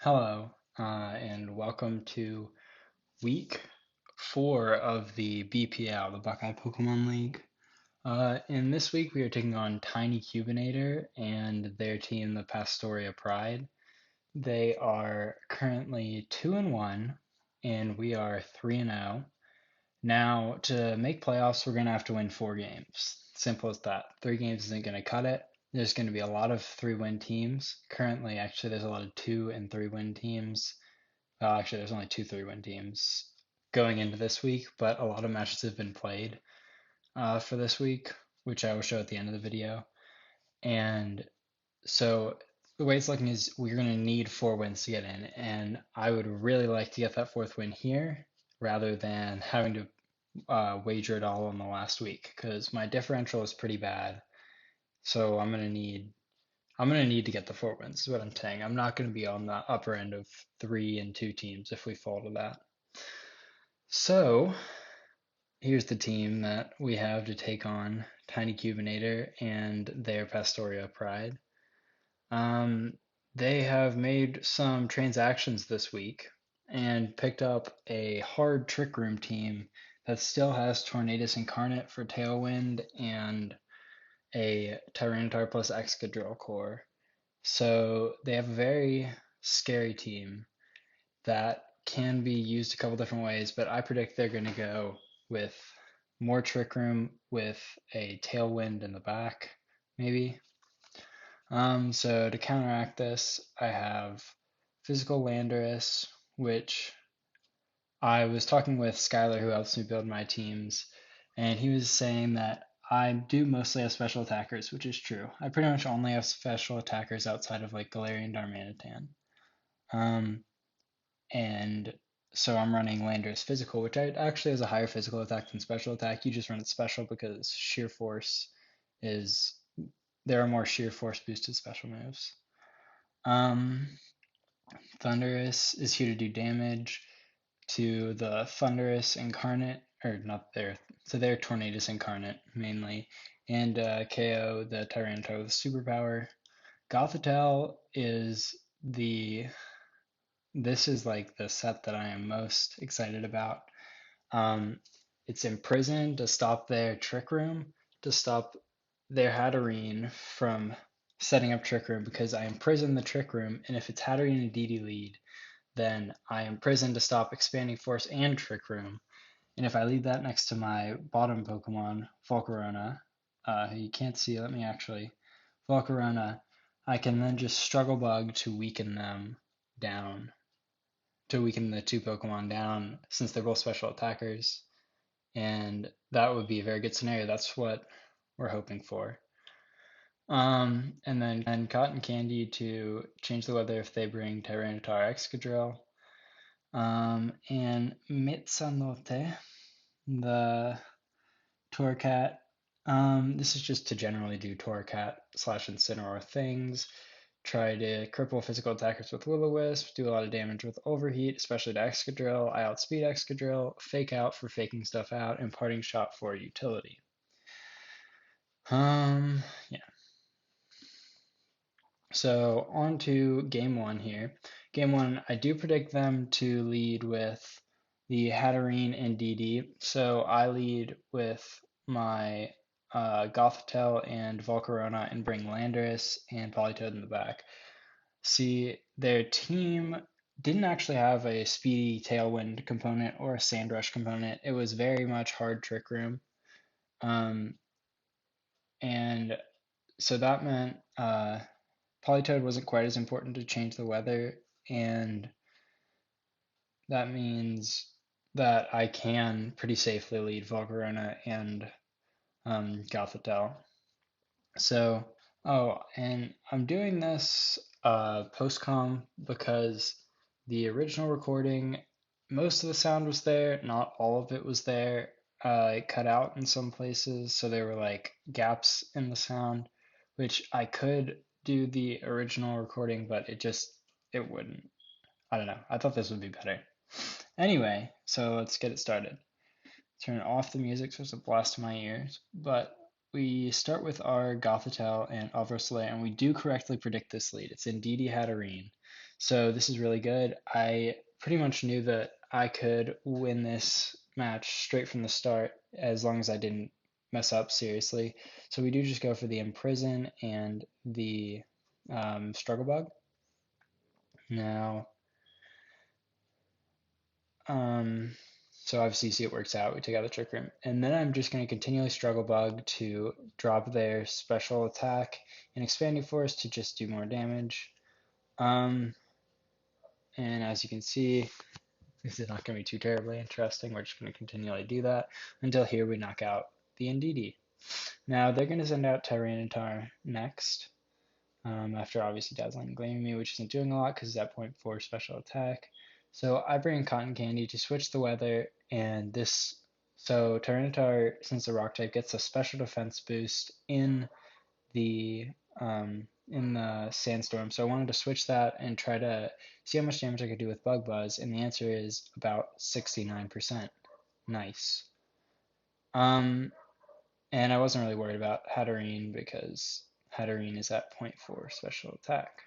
Hello, and welcome to week 4 of the BPL, the Buckeye Pokemon League. In this week, we are taking on Tiny Cubinator and their team, the Pastoria Pride. They are currently 2-1, and we are 3-0. Now, to make playoffs, we're going to have to win 4 games. Simple as that. 3 games isn't going to cut it. There's going to be a lot of 3-win teams. Currently, actually, there's a lot of 2 and 3-win teams. Actually, there's only 2 3-win teams going into this week, but a lot of matches have been played for this week, which I will show at the end of the video. And so the way it's looking is we're going to need 4 wins to get in, and I would really like to get that 4th win here rather than having to wager it all on the last week because my differential is pretty bad. So I'm gonna need to get the 4 wins, is what I'm saying. I'm not gonna be on the upper end of 3 and 2 teams if we fall to that. So here's the team that we have to take on Tiny Cubinator and their Pastoria Pride. They have made some transactions this week and picked up a hard Trick Room team that still has Tornadus Incarnate for Tailwind and a Tyranitar plus Excadrill core. So they have a very scary team that can be used a couple different ways, but I predict they're going to go with more Trick Room with a Tailwind in the back, maybe. So to counteract this, I have Physical Landorus, which I was talking with Skylar, who helps me build my teams, and he was saying that I do mostly have special attackers, which is true. I pretty much only have special attackers outside of like Galarian Darmanitan. Um, and so I'm running Landorus Physical, which actually has a higher physical attack than special attack. You just run it special because Sheer Force is there are more Sheer Force boosted special moves. Um, Thundurus is here to do damage to the Thundurus Incarnate, or not their, so their Tornadus Incarnate mainly, and KO the Tyranitar with superpower. Gothitelle is this is like the set that I am most excited about. Um, it's Imprison to stop their Trick Room, to stop their Hatterene from setting up Trick Room because I imprison the Trick Room, and if it's Hatterene and DD lead, then I imprison to stop Expanding Force and Trick Room. And if I leave that next to my bottom Pokemon, Volcarona, you can't see, let me actually, Volcarona, I can then just Struggle Bug to weaken them down, to weaken the 2 Pokemon down since they're both special attackers. And that would be a very good scenario. That's what we're hoping for. And then Cotton Candy to change the weather if they bring Tyranitar Excadrill. And Mitsanote, the Torcat. This is just to generally do Torcat / Incineroar things. Try to cripple physical attackers with Will-O-Wisp, do a lot of damage with Overheat, especially to Excadrill. I outspeed Excadrill, Fake Out for faking stuff out, and Parting Shot for utility. Yeah. So on to game 1 here. Game 1, I do predict them to lead with the Hatterene and DD. So I lead with my Gothitelle and Volcarona and bring Landorus and Politoed in the back. See, their team didn't actually have a speedy Tailwind component or a Sandrush component. It was very much hard Trick Room. And so that meant Politoed wasn't quite as important to change the weather, and that means that I can pretty safely lead Volcarona and Gothitelle. So, and I'm doing this post-com because the original recording, most of the sound was there, not all of it was there. It cut out in some places, so there were like gaps in the sound, which I could do the original recording, but it wouldn't. I don't know. I thought this would be better. Anyway, so let's get it started. Turn off the music so it's a blast to my ears. But we start with our Gothitelle and Alvarosole, and we do correctly predict this lead. It's Indeedee Hatterene. So this is really good. I pretty much knew that I could win this match straight from the start as long as I didn't mess up seriously. So we do just go for the Imprison and the Struggle Bug. Now, Um, so obviously you see it works out. We take out the Trick Room. And then I'm just going to continually Struggle Bug to drop their special attack and Expanding Force to just do more damage. Um, and as you can see, this is not going to be too terribly interesting. We're just going to continually do that until here we knock out the Indeedee. Now they're going to send out Tyranitar next. After obviously Dazzling Gleaming Me, which isn't doing a lot because it's at point 4 special attack. So I bring in Cotton Candy to switch the weather, and this, so Tyranitar, since the rock type, gets a special defense boost the in the sandstorm. So I wanted to switch that and try to see how much damage I could do with Bug Buzz, and the answer is about 69%. Nice. And I wasn't really worried about Hatterene because Hatterene is at point 4 special attack.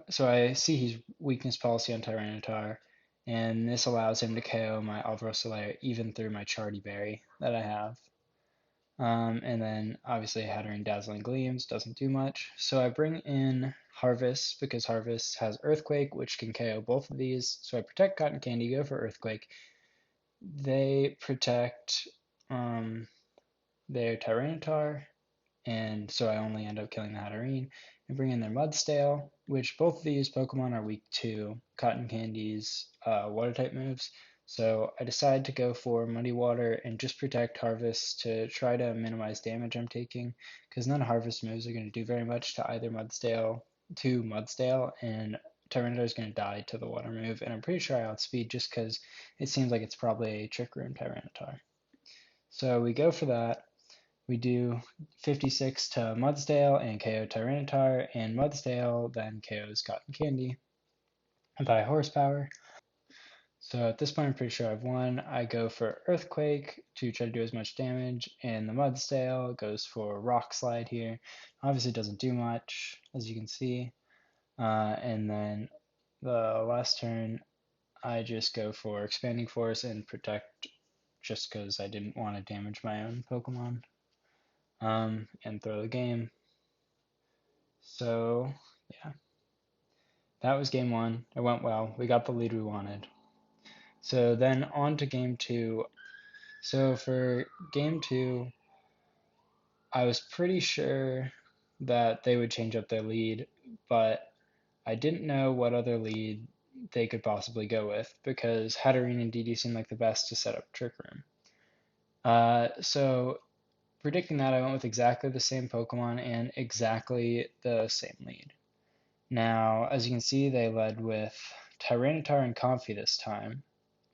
So I see he's weakness policy on Tyranitar, and this allows him to KO my Alvarosole even through my Chardy Berry that I have. And then obviously Hatterene Dazzling Gleams doesn't do much. So I bring in Harvest because Harvest has Earthquake, which can KO both of these. So I protect Cotton Candy, go for Earthquake. They protect their Tyranitar, and so I only end up killing the Hatterene and bring in their Mudstale, which both of these Pokemon are weak to Cotton Candy's water type moves. So I decide to go for Muddy Water and just protect Harvest to try to minimize damage I'm taking, because none of Harvest moves are going to do very much to either Mudstale, and Tyranitar is going to die to the water move, and I'm pretty sure I outspeed just because it seems like it's probably a Trick Room Tyranitar. So we go for that. We do 56 to Mudsdale and KO Tyranitar, and Mudsdale then KOs Cotton Candy by Horsepower. So at this point, I'm pretty sure I've won. I go for Earthquake to try to do as much damage, and the Mudsdale goes for Rock Slide here. Obviously, doesn't do much, as you can see. And then the last turn, I just go for Expanding Force and Protect just because I didn't want to damage my own Pokemon. And throw the game. So, yeah, that was game one. It went well. We got the lead we wanted. So then on to game two. So for game two, I was pretty sure that they would change up their lead, but I didn't know what other lead they could possibly go with because Hatterene and DD seemed like the best to set up Trick Room. So predicting that, I went with exactly the same Pokemon and exactly the same lead. Now, as you can see, they led with Tyranitar and Comfey this time.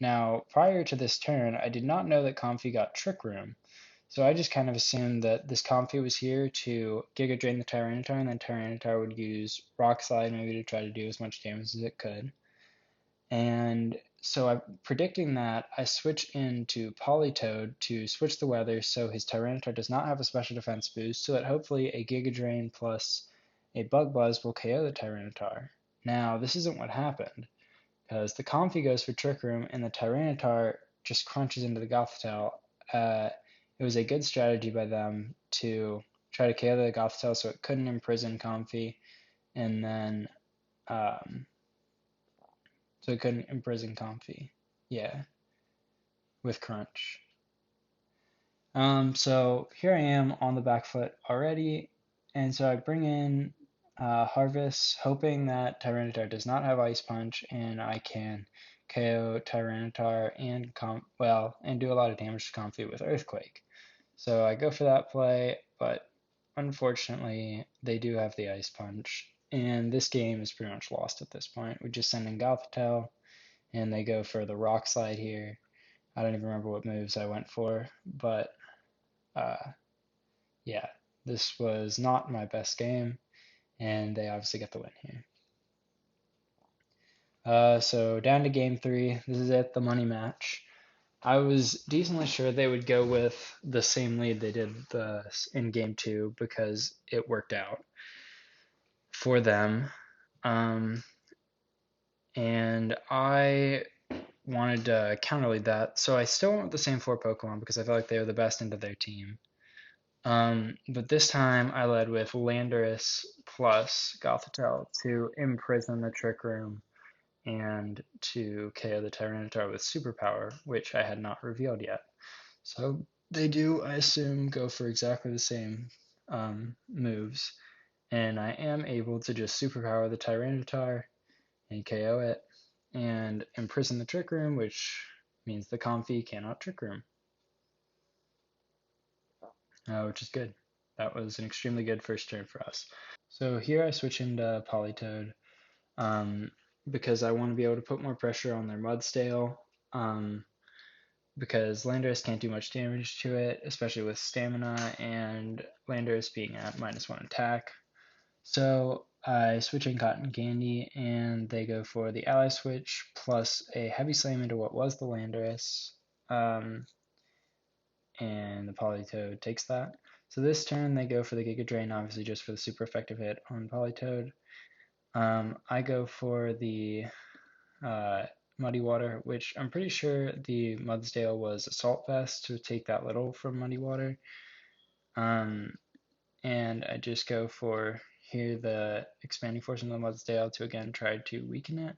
Now, prior to this turn, I did not know that Comfey got Trick Room, so I just kind of assumed that this Comfey was here to Giga Drain the Tyranitar, and then Tyranitar would use Rock Slide maybe to try to do as much damage as it could. And so predicting that, I switch into Politoed to switch the weather so his Tyranitar does not have a special defense boost, so that hopefully a Giga Drain plus a Bug Buzz will KO the Tyranitar. Now, this isn't what happened, because the Comfey goes for Trick Room and the Tyranitar just crunches into the Gothitelle. It was a good strategy by them to try to KO the Gothitelle so it couldn't imprison Comfey, and then so it couldn't imprison Comfey. Yeah, with Crunch. So here I am on the back foot already, and so I bring in Harvest, hoping that Tyranitar does not have Ice Punch, and I can KO Tyranitar and do a lot of damage to Comfey with Earthquake. So I go for that play, but unfortunately they do have the Ice Punch, and this game is pretty much lost at this point. We just send in Gothitelle, and they go for the Rock Slide here. I don't even remember what moves I went for, but uh, yeah, this was not my best game, and they obviously get the win here. So down to game three. This is it, the money match. I was decently sure they would go with the same lead they did in game two because it worked out for them. Um, and I wanted to counterlead that, so I still went with the same four Pokemon because I felt like they were the best into their team. But this time I led with Landorus plus Gothitelle to imprison the Trick Room and to KO the Tyranitar with Superpower, which I had not revealed yet. So they do, I assume, go for exactly the same moves, and I am able to just Superpower the Tyranitar and KO it and imprison the Trick Room, which means the Comfey cannot Trick Room, which is good. That was an extremely good first turn for us. So here I switch into Politoed um, because I want to be able to put more pressure on their Mudstale because Landorus can't do much damage to it, especially with Stamina and Landorus being at -1 attack. So I switch in Cotton Candy and they go for the Ally Switch plus a Heavy Slam into what was the Landorus. Um, and the Politoed takes that. So this turn they go for the Giga Drain, obviously just for the super effective hit on Politoed. I go for the Muddy Water, which I'm pretty sure the Mudsdale was Assault Vest to take that little from Muddy Water. And I just go for here the Expanding Force in the Mudsdale to again try to weaken it.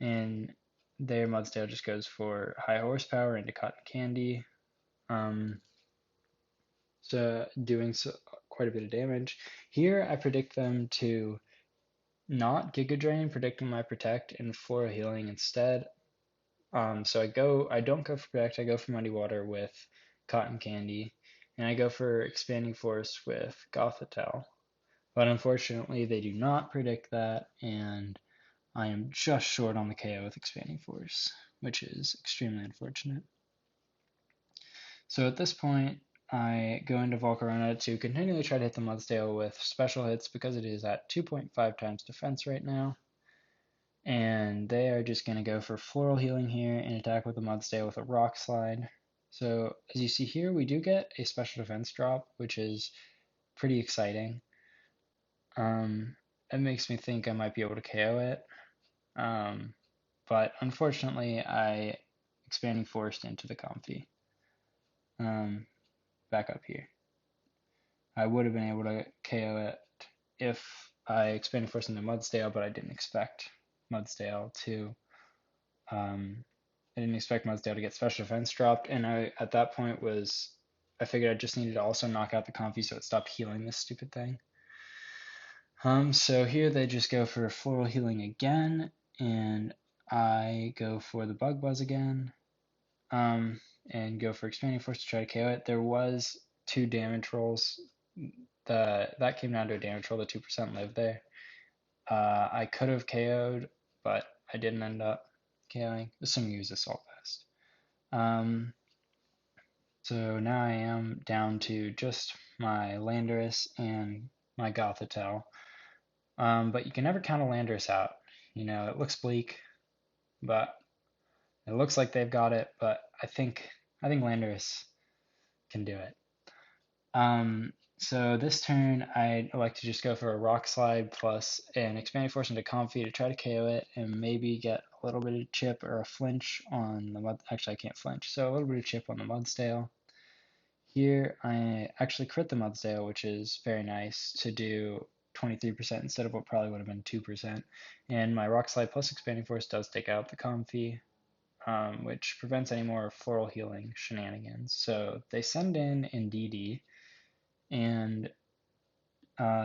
And their Mudsdale just goes for high horsepower into Cotton Candy. So doing quite a bit of damage. Here I predict them to not Giga Drain, predicting my Protect and Floral Healing instead. So I don't go for Protect, I go for Muddy Water with Cotton Candy, and I go for Expanding Force with Gothitelle. But unfortunately, they do not predict that, and I am just short on the KO with Expanding Force, which is extremely unfortunate. So at this point, I go into Volcarona to continually try to hit the Mudsdale with special hits because it is at 2.5 times defense right now. And they are just going to go for Floral Healing here and attack with the Mudsdale with a Rock Slide. So as you see here, we do get a special defense drop, which is pretty exciting. It makes me think I might be able to KO it. But unfortunately, I Expanding Force into the Comfey. Back up here. I would have been able to KO it if I Expanding Force into Mudsdale, but I didn't expect Mudsdale to get special defense dropped, and I at that point I figured I just needed to also knock out the Comfey so it stopped healing this stupid thing. So here they just go for Floral Healing again, and I go for the Bug Buzz again, and go for Expanding Force to try to KO it. There was 2 damage rolls. That came down to a damage roll. The 2% lived there. I could have KO'd, but I didn't end up KOing, assuming he was Assault Vest. So now I am down to just my Landorus and my Gothitelle. But you can never count a Landorus out. You know, it looks bleak, but it looks like they've got it, but I think Landorus can do it. So this turn, I like to just go for a Rock Slide plus an Expanding Force into Comfey to try to KO it and maybe get a little bit of chip or a flinch on the Mud. Actually, I can't flinch, so a little bit of chip on the Mudsdale. Here, I actually crit the Mudsdale, which is very nice to do 23% instead of what probably would have been 2%. And my Rock Slide plus Expanding Force does take out the Comfey, which prevents any more Floral Healing shenanigans. So they send in Indeedee, and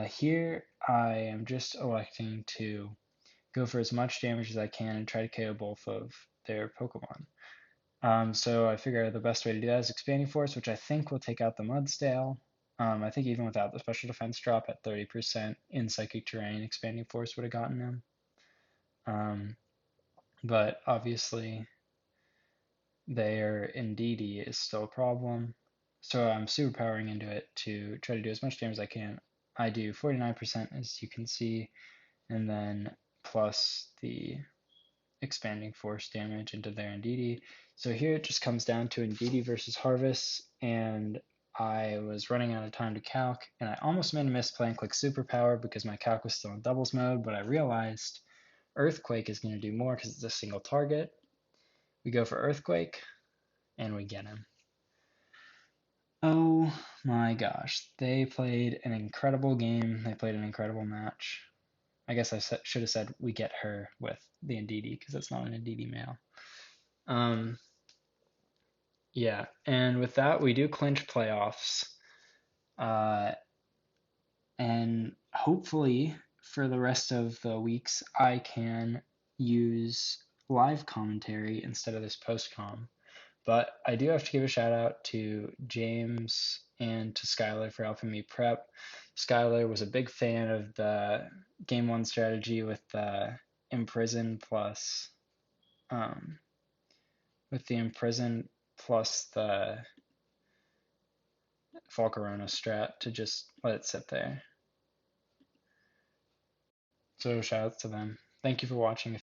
here I am just electing to go for as much damage as I can and try to KO both of their Pokemon. So I figure the best way to do that is Expanding Force, which I think will take out the Mudsdale. I think even without the special defense drop at 30% in Psychic Terrain, Expanding Force would have gotten him. But obviously, their Indeedee is still a problem. So I'm superpowering into it to try to do as much damage as I can. I do 49%, as you can see, and then plus the expanding force damage into their Indeedee. So here it just comes down to Indeedee versus Harvest, and I was running out of time to calc, and I almost made a misplay and click Superpower because my calc was still in doubles mode, but I realized Earthquake is going to do more because it's a single target. We go for Earthquake, and we get him. Oh my gosh, they played an incredible game. They played an incredible match. I guess I should have said we get her with the Indeedee because it's not an Indeedee male. Yeah, and with that, we do clinch playoffs. Uh, and hopefully for the rest of the weeks, I can use live commentary instead of this post-com. But I do have to give a shout out to James and to Skylar for helping me prep. Skylar was a big fan of the game one strategy with the imprison plus the Falcarona strat to just let it sit there. So shout out to them. Thank you for watching.